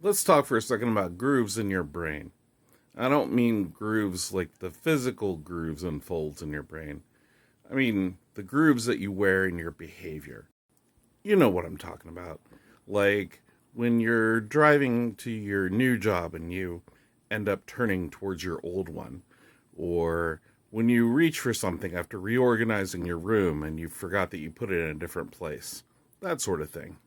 Let's talk for a second about grooves in your brain. I don't mean grooves like the physical grooves and folds in your brain. I mean the grooves that you wear in your behavior. You know what I'm talking about. Like when you're driving to your new job and you end up turning towards your old one, or when you reach for something after reorganizing your room and you forgot that you put it in a different place. That sort of thing.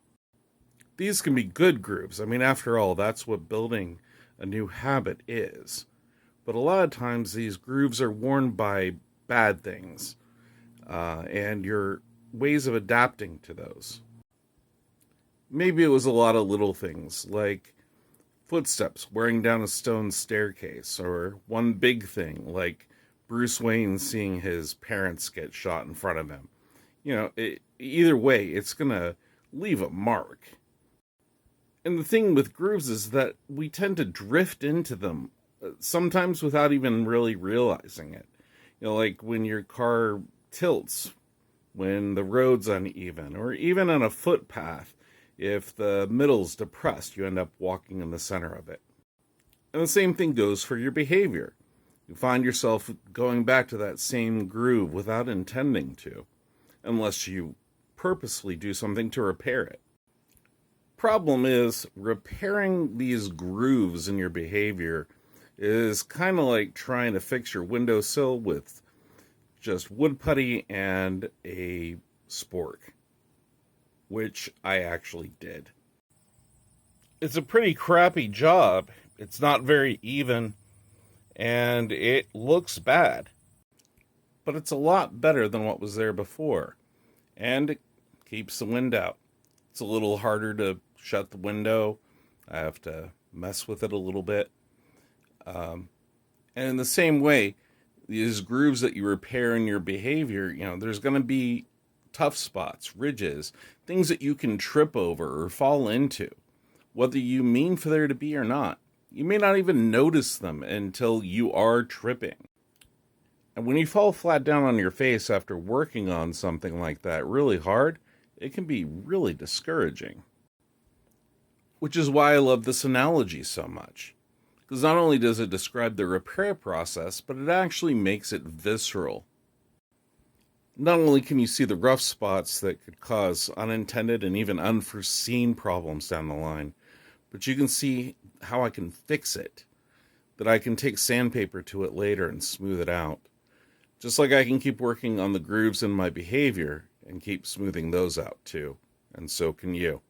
These can be good grooves. I mean, after all, that's what building a new habit is. But a lot of times these grooves are worn by bad things and your ways of adapting to those. Maybe it was a lot of little things like footsteps wearing down a stone staircase, or one big thing like Bruce Wayne seeing his parents get shot in front of him. Either way, it's going to leave a mark. And the thing with grooves is that we tend to drift into them, sometimes without even really realizing it. Like when your car tilts, when the road's uneven, or even on a footpath, if the middle's depressed, you end up walking in the center of it. And the same thing goes for your behavior. You find yourself going back to that same groove without intending to, unless you purposely do something to repair it. Problem is, repairing these grooves in your behavior is kind of like trying to fix your windowsill with just wood putty and a spork, which I actually did. It's a pretty crappy job. It's not very even, and it looks bad. But it's a lot better than what was there before, and it keeps the wind out. It's a little harder to shut the window. I have to mess with it a little bit. And in the same way, these grooves that you repair in your behavior, there's going to be tough spots, ridges, things that you can trip over or fall into, whether you mean for there to be or not. You may not even notice them until you are tripping. And when you fall flat down on your face after working on something like that really hard, it can be really discouraging. Which is why I love this analogy so much. Because not only does it describe the repair process, but it actually makes it visceral. Not only can you see the rough spots that could cause unintended and even unforeseen problems down the line, but you can see how I can fix it. That I can take sandpaper to it later and smooth it out. Just like I can keep working on the grooves in my behavior and keep smoothing those out too. And so can you.